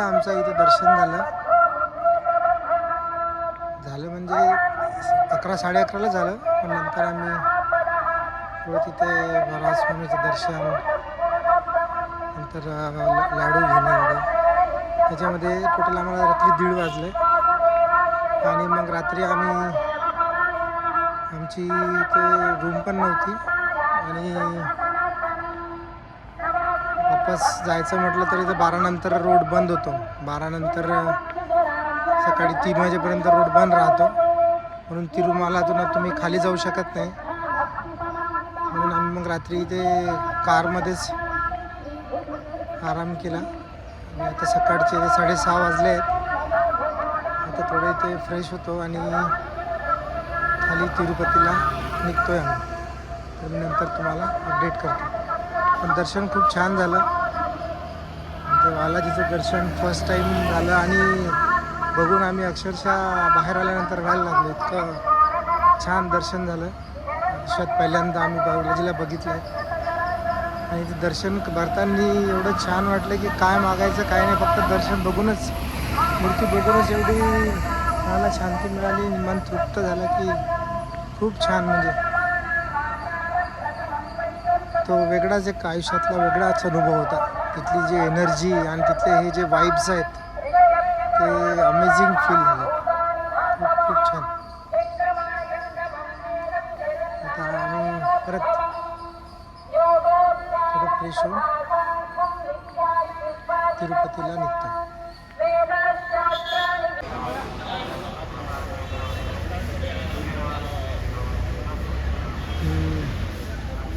तिरुपतीला आमचं इथे दर्शन झालं म्हणजे 11-11:30ला झालं. पण नंतर आम्ही थोडं तिथे वराहस्वामीचं दर्शन, नंतर लाडू घेणे वगैरे, त्याच्यामध्ये टोटल आम्हाला रात्री 1:30 वाजले. आणि मग रात्री आमची इथे रूम पण नव्हती आणि वापस जायचं म्हटलं तरी तर 12 नंतर रोड बंद होतो. 12 नंतर सकाळी 3 वाजेपर्यंत रोड बंद राहतो, म्हणून तिरुमालातून तुम्ही खाली जाऊ शकत नाही. म्हणून आम्ही मग रात्री इथे कारमध्येच आराम केला. आणि आता सकाळचे 6:30 वाजले आहेत. आता थोडे इथे फ्रेश होतो आणि खाली तिरुपतीला निघतोय आम्ही. तर मी नंतर तुम्हाला अपडेट करतो. पण दर्शन खूप छान झालं. ते बालाजीचं दर्शन फर्स्ट टाईम झालं आणि बघून आम्ही अक्षरशः बाहेर आल्यानंतर व्हायला लागलो. इतकं छान दर्शन झालं. आयुष्यात पहिल्यांदा आम्ही बालाजीला बघितलं आहे. आणि ते दर्शन भरताना एवढं छान वाटलं की काय मागायचं काय नाही, फक्त दर्शन बघूनच, मूर्ती बघूनच एवढी मला शांती मिळाली, मन तृप्त झालं की खूप छान. म्हणजे तो वेगळाच एक आयुष्यातला वेगळाच अनुभव होता. तिथली जी एनर्जी आणि तिथले हे जे वाईब्स आहेत ते अमेझिंग फील झालं. खूप खूप छान. आता आम्ही परत थोडं फ्रेश होऊन तिरुपतीला निघतो.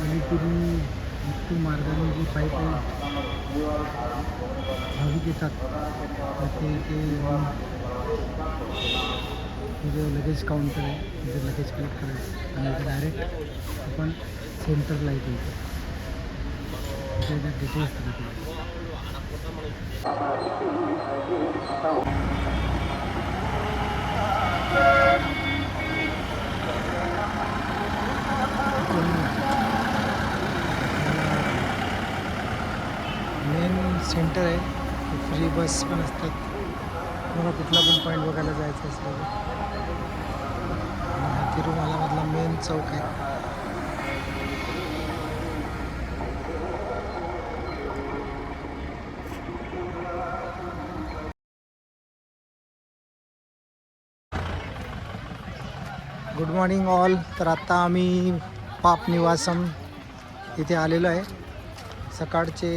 अलिपिरी मार्गाने जी पायी भाविक येतात ते जे लगेज काउंटर आहे तिथे लगेज कलेक्ट करायचं आणि इथे डायरेक्ट आपण सेंटरला येतो. इथे डिटेल्स दिले. मेन सेंटर आहे. फ्री बस पण असतात. मला कुठला पण पॉईंट बघायला जायचं असेल हा तिरुमालामधला मेन चौक आहे. Good morning all. तर आत्ता आम्ही पाप निवासम इथे आलेलो आहे. सकाळचे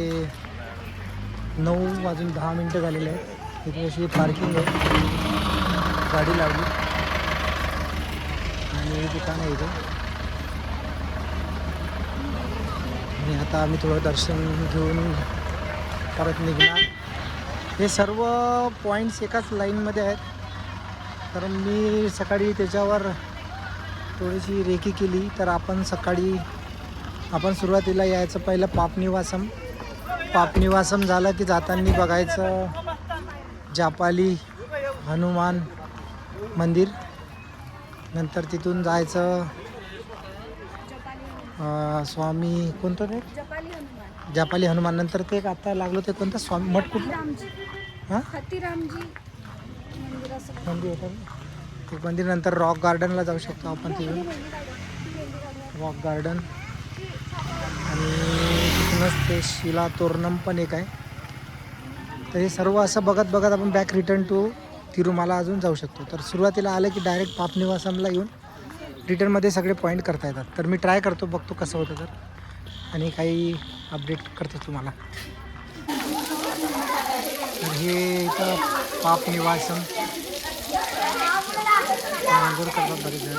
9:10 झालेले आहेत. इथे अशी पार्किंग आहे, गाडी लावली आणि हे दुकान आहे इथे. आणि आता आम्ही थोडं दर्शन घेऊन परत निघणार. हे सर्व पॉईंट्स एकाच लाईनमध्ये आहेत. कारण मी सकाळी त्याच्यावर थोडीशी रेकी केली. तर आपण सुरुवातीला यायचं पहिलं पाप निवासम झालं की जाताना बघायचं जापाली हनुमान मंदिर. नंतर तिथून जायचं स्वामी कोणतं ते जापाली हनुमान. नंतर ते आता लागलो ते कोणतं स्वामी मठ कुठलं हां मंदिर होतं ते मंदिर. नंतर रॉक गार्डनला जाऊ शकतो आपण. तिथून रॉक गार्डन आणि तिथूनच ते शिला तोरणम पण एक आहे. तर हे सर्व असं बघत आपण बॅक रिटर्न टू तिरुमाला अजून जाऊ शकतो. तर सुरुवातीला आलं की डायरेक्ट पाप निवासमला येऊन रिटर्नमध्ये सगळे पॉईंट करता येतात. तर मी ट्राय करतो, बघतो कसं होतं तर, आणि काही अपडेट करतो तुम्हाला. तर हे इथं पाप निवासम आंघोळ करतात बरेच जण.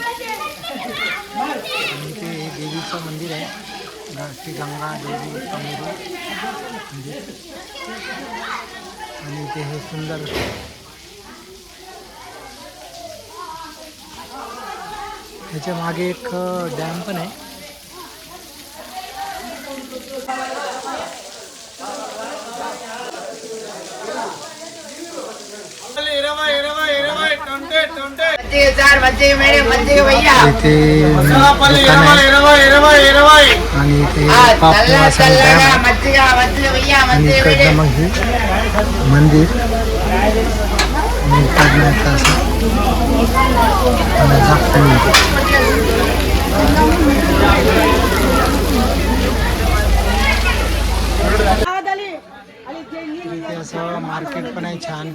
आणि ते देवीचं मंदिर आहे, श्री गंगा देवी मंदिर. आणि ते हे सुंदर ह्याच्या मागे एक डॅम पण आहे. इथे आणि इथे पाप निवासन डॅम आणि इकडचं मग हे मंदिर. इथे असं मार्केट पण आहे छान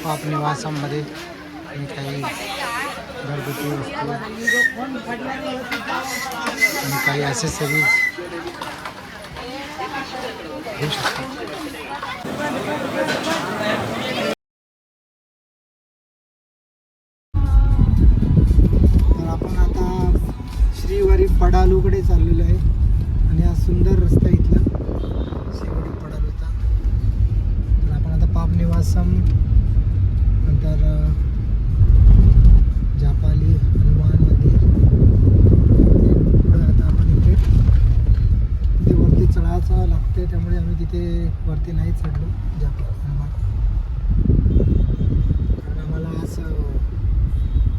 पाप निवासामध्ये आणि काही घरगुती वस्तू आणि काही ॲसेसरीज घेऊ शकतो. तर आपण आता श्रीवारी पडालूकडे चाललेलो आहे आणि हा सुंदर रस्ता इथला श्रीवारी पडालूचा. तर आपण आता पाप निवासम नंतर जापाली हनुमान मंदिर पुढे आता आपण इथे वरती चढायचं लागते, त्यामुळे आम्ही तिथे वरती नाही चढलो जापाली हनुमान, कारण आम्हाला असं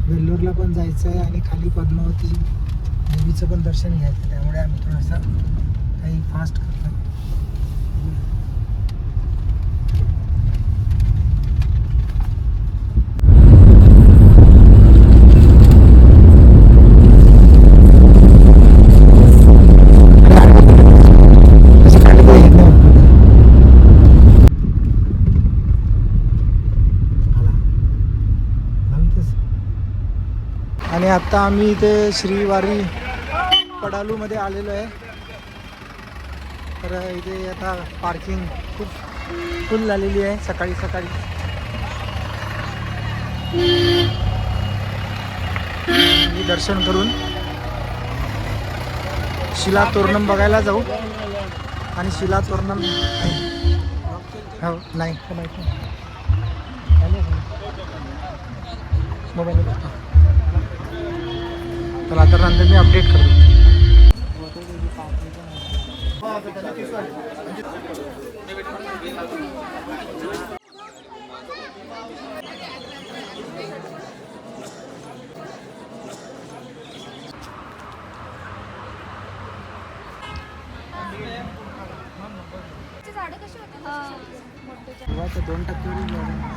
वेल्लोरला पण जायचं आहे आणि खाली पद्मावती देवीचं पण दर्शन घ्यायचं, त्यामुळे आम्ही थोडंसं काही फास्ट करतो. आणि आता आम्ही इथे श्रीवारी पडालूमध्ये आलेलो आहे. तर इथे आता पार्किंग खूप फुल झालेली आहे सकाळी सकाळी. मी दर्शन करून शिला तोरणम बघायला जाऊ आणि शिला तोरणम हो नाही मोबाईल बघतो. चला तर नंतर मी अपडेट करतो.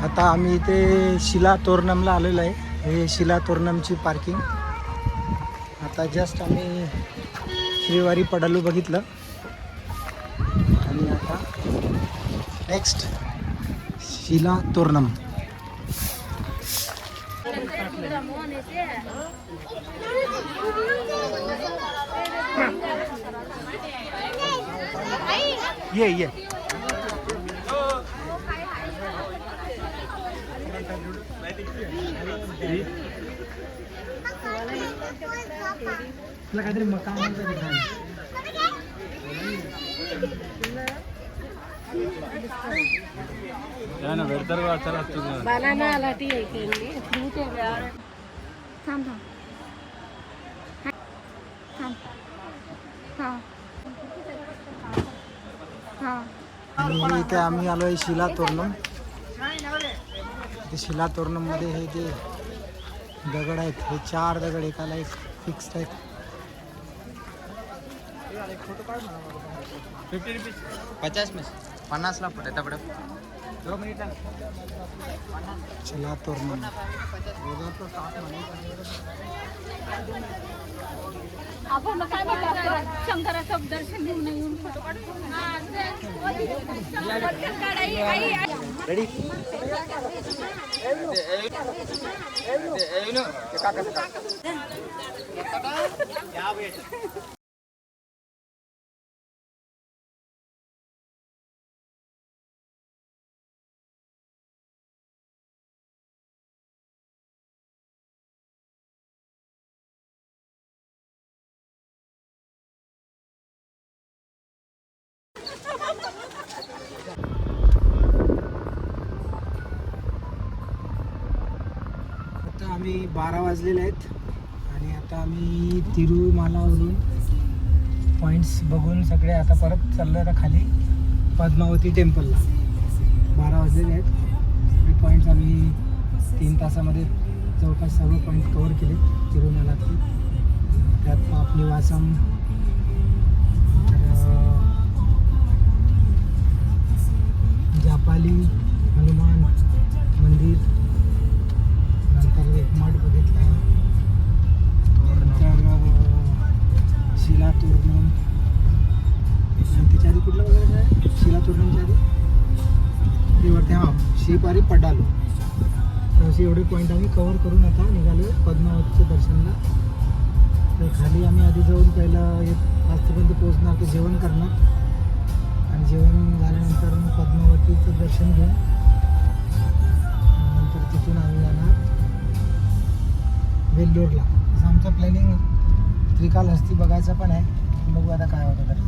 आता आम्ही इथे शिला तोरणमला आलेलो आहे. हे शिला तोरणमची पार्किंग. आता जस्ट आम्ही श्रीवारी पडालू बघितलं आणि आता नेक्स्ट शिला तोरणम. ये तुला काहीतरी मकान बनाना लाटी फ्रूट थांब थांब थांब हां. आणि इथे आम्ही आलो आहे शिला तोरणम. इथे शिला तोरणम मध्ये हे जे दगड आहेत, हे 4 दगड एकाला एक फिक्स्ड आहेत. 50 में 50 ला पड़े तब 2 मिनट शिला तोरणम. आपण काय म्हणतात शंकराचं दर्शन घेऊन येऊन फोटो काढू. रेडी. आता आम्ही 12 वाजलेले आहेत आणि आता आम्ही तिरुमालावरून पॉईंट्स बघून सगळे आता परत चाललो आता खाली पद्मावती टेम्पलला. 12 वाजलेले आहेत. सगळे पॉईंट्स आम्ही 3 तासामध्ये जवळपास सर्व पॉईंट कवर केले तिरुमालातले. त्यात पाप निवासम, जापाली एवढे पॉईंट आम्ही कवर करून आता निघालो पद्मावतीच्या दर्शनाला. तर खाली आम्ही आधी जाऊन पहिलं 1 वाजतापर्यंत पोहोचणार, ते जेवण करणार आणि जेवण झाल्यानंतर मग पद्मावतीचं दर्शन घेऊन नंतर तिथून आम्ही जाणार वेल्लोरला. असं आमचं प्लॅनिंग. त्रिकालहस्ती बघायचं पण आहे, बघू आता काय होतं. तर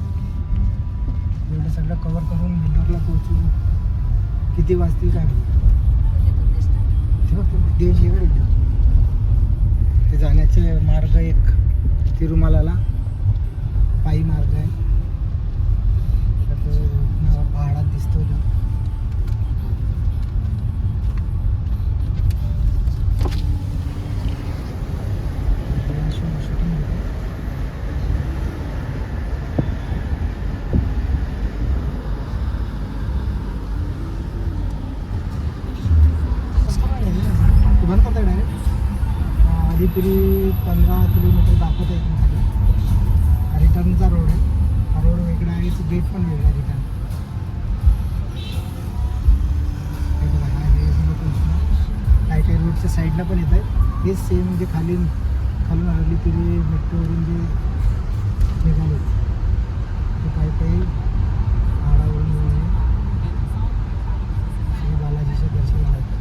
एवढं सगळं कवर करून वेल्लोरला पोहोचू किती वाजतील काय माहिती. ते बघ देवजीकडे ते जाण्याचे मार्ग एक तिरुमलाला पायी मार्ग आहे. तर तो पहाडात दिसतो तो. बंद करता डायरेक्ट अलीपुरी 15 किलोमीटर दाखवत आहे खाली. रिटर्नचा रोड आहे. हा रोड वेगळा आहे, गेट पण वेगळा आहे रिटर्न. काही काही रोडच्या साईडला पण येत आहेत. हेच सेम म्हणजे खालून अलीपुरी मेट्रोवरून जे निघाले ते काही काही पहाडावरून श्री बालाजीच्या दर्शनाला येतात.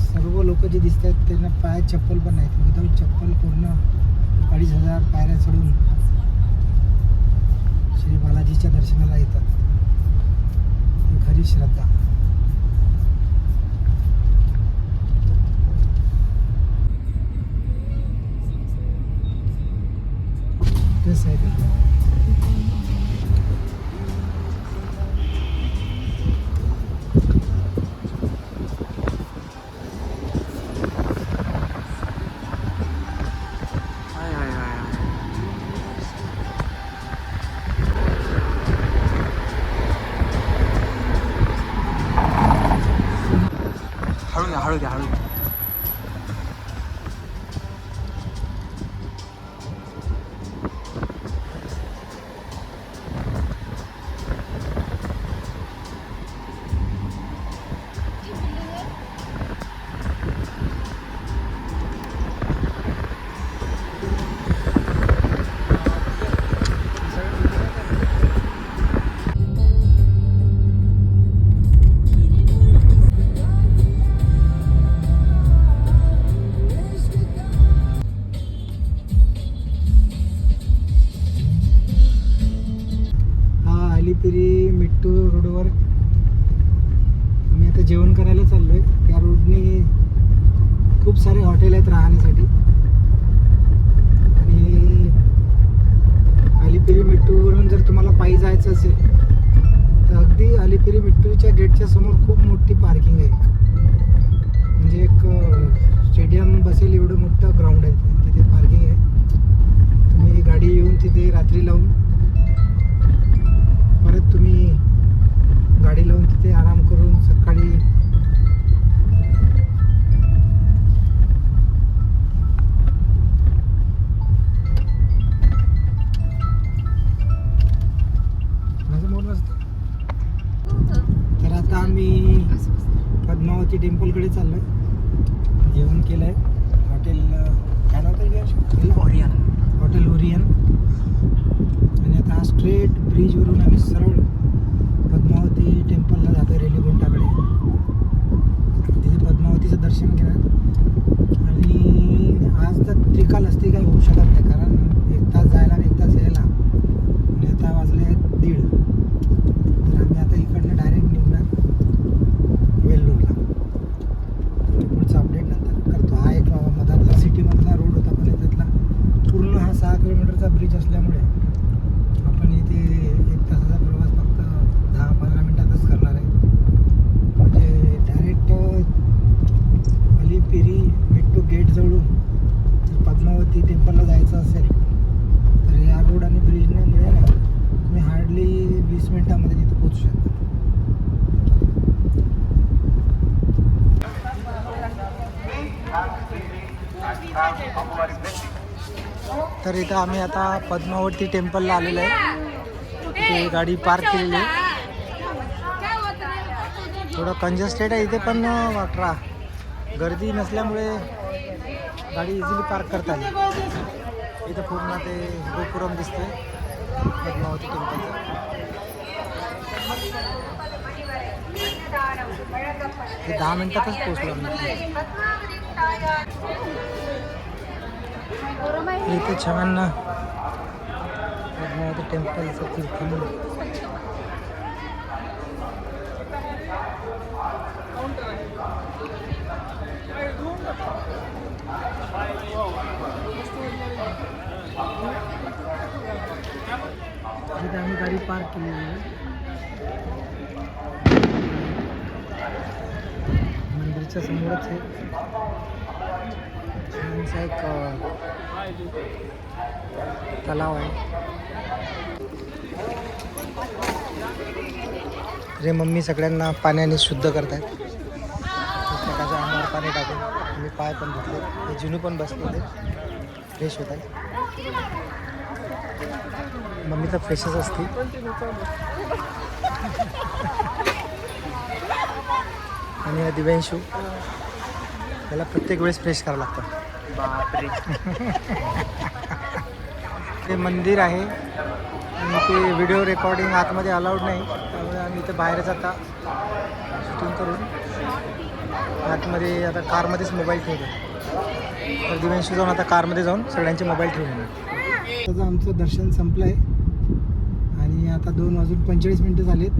सर्व लोक जे दिसत आहेत त्यांना पायात चप्पल पण नाहीत. विदाऊट चप्पल पूर्ण 2,500 पायऱ्या चढून श्री बालाजीच्या दर्शनाला येतात. ही खरी श्रद्धा. तेच आहे ते. हळू घ्या. अलीपिरी मेट्रो रोडवर आम्ही आता जेवण करायला चाललो आहे. त्या रोडने खूप सारे हॉटेल आहेत राहण्यासाठी. आणि अलीपिरी मेट्रोवरून जर तुम्हाला पायी जायचं असेल तर अगदी अलीपिरी मेट्रोच्या गेटच्या समोर खूप मोठी पार्किंग आहे. म्हणजे एक स्टेडियम बसेल एवढं मोठं ग्राउंड आहे, तिथे पार्किंग आहे. तुम्ही गाडी येऊन तिथे रात्री लावून परत तुम्ही गाडी लावून तिथे आराम करून सकाळी माझं मोड वाजतं. तर आता आम्ही पद्मावती टेम्पलकडे चाललोय. जेवण केलं आहे हॉटेल काय नाव होतं? Hotel Orion. आणि आता स्ट्रेट ब्रिजवरून आम्ही सरळ पद्मावती टेम्पलला जातो रेलीगोंटाकडे. तिथे पद्मावतीचं दर्शन घेणार. आणि आज तर त्रिकालहस्ती काही होऊ शकत नाही, कारण 1 तास जायला आणि 1 तास यायला. आणि आता वाजले आहेत 1:30. तर आम्ही आता इकडनं डायरेक्ट निघणार वेल्लोरला. पुढचा अपडेट नंतर करतो. हा एक मधातला सिटीमधला रोड होता, पण त्यातला पूर्ण हा 6 किलोमीटरचा ब्रिज असल्यामुळे आपण इथे 1 तासाचा प्रवास फक्त 10-15 मिनिटातच करणार आहे. तर इथं आम्ही आता पद्मावती टेम्पलला आलेलो आहे. इथे गाडी पार्क केलेली आहे. थोडं कंजेस्टेड आहे इथे, पण वाटरा गर्दी नसल्यामुळे गाडी इझिली पार्क करता आली. इथं पूर्ण ते गोपुरम दिसतंय पद्मावती टेम्पलचं. हे 10 मिनिटातच पोहोचलो आम्ही. इथे छान पद्मावती टेम्पलचं तीर्थम. इथे आम्ही गाडी पार्क केलेली आहे. मंदिरच्या समोरच आहे छानसा एक तलाव आहे. जे मम्मी सगळ्यांना पाण्याने शुद्ध करतात. प्रत्येकाच्या अंगावर पाणी टाकून मी पाय पण धुतले. हे जिनू पण बसलेले फ्रेश होत आहे. मम्मी तर फ्रेशच असते. आणि हा दिव्यांशू, त्याला प्रत्येक वेळेस फ्रेश करावं लागतं. ते मंदिर आहे आणि ते व्हिडिओ रेकॉर्डिंग आतमध्ये अलाउड नाही, त्यामुळे आम्ही इथं बाहेरच आता शूटिंग करून आतमध्ये आता कारमध्येच मोबाईल ठेवतो. तर दिव्यांशू जाऊन आता कारमध्ये जाऊन सगळ्यांचे मोबाईल ठेवून येणार. आता आमचं दर्शन संपलं आहे आणि आता 2:45 झालेत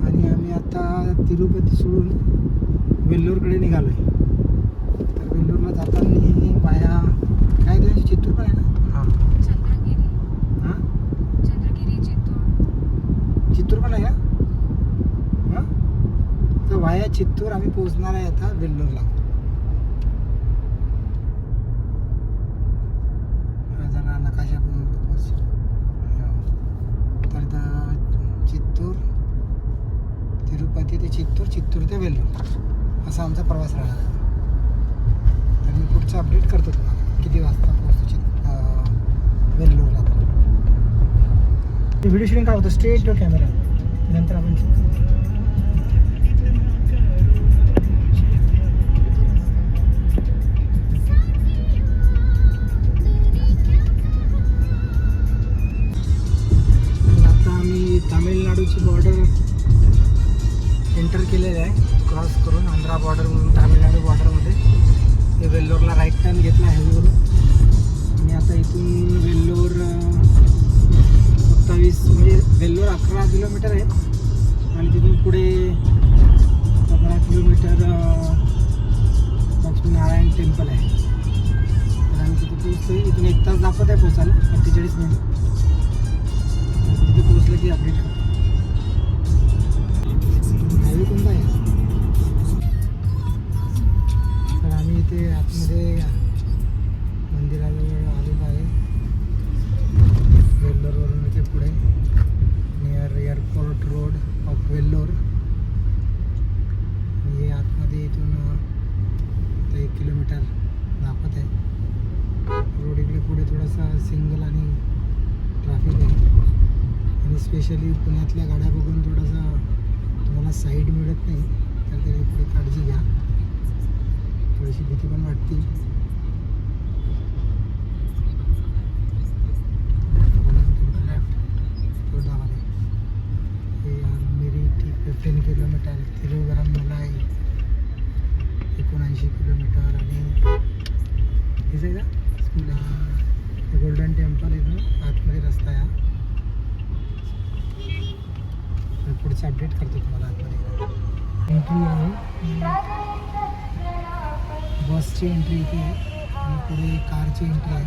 आणि आम्ही आता तिरुपती सोडून वेल्लोरकडे निघालो आहे. तर वेल्लोरला जाताना बाया काय द्यायची, चित्तूर पण आहे ना? हां, हां, चित्तूर पण आहे का? हां, तर वाया चित्तूर आम्ही पोहोचणार आहे आता वेल्लोरला. जरा नकाशा पण पोच. तर चित्तूर, तिरुपती ते चित्तूर, चित्तूर ते वेल्लोर असा आमचा प्रवास राहणार आहे. तर मी पुढचं अपडेट करतो तुम्हाला किती वाजता पोहोचतो वेल्लोरला. व्हिडिओ शूटिंग काय होतं स्ट्रेट टू कॅमेरा, नंतर आपण आता आम्ही तामिळनाडूची बॉर्डर एंटर केलेलं आहे. क्रॉस करून आंध्रा बॉर्डर म्हणून तामिळनाडू बॉर्डरमध्ये ते वेल्लोरला राईट टर्न घेतला हायवेवरून. आणि आता इथून वेल्लोर 27 म्हणजे वेल्लोर 11 किलोमीटर आहे आणि तिथून पुढे 15 किलोमीटर लक्ष्मीनारायण टेम्पल आहे. तर आम्ही तिथे पोहोचतो. इथून 1 तास दाखवत आहे पोहोचायला, 48 मिनिट. तिथे पोहोचलं की अपडेट करतो. हायवे कोणता आहे? तर आम्ही इथे आतमध्ये मंदिराजवळ आलेलो आहे. वेल्लोरवरून इथे पुढे near airport road of Vellore. हे आतमध्ये इथून 1 किलोमीटर दाखवत आहे. रोड इकडे पुढे थोडासा सिंगल आणि ट्रॅफिक आहे आणि स्पेशली पुण्यातल्या गाड्या बघून थोडासा तुम्हाला साईड मिळत नाही, तर त्याची पुढे काळजी घ्या. थोडीशी भीती पण वाटते. मिरी 15 किलोमीटर, तिरुवरमलाई 79 किलोमीटर आणि हेच आहे का स्कूल आहे. गोल्डन टेम्पल इथून आतमध्ये रस्ता आहे. पुढचं अपडेट करतो तुम्हाला आतमध्ये. एंट्री आहे, बसची एंट्री इथे आहे आणि पुढे कारची एंट्री आहे.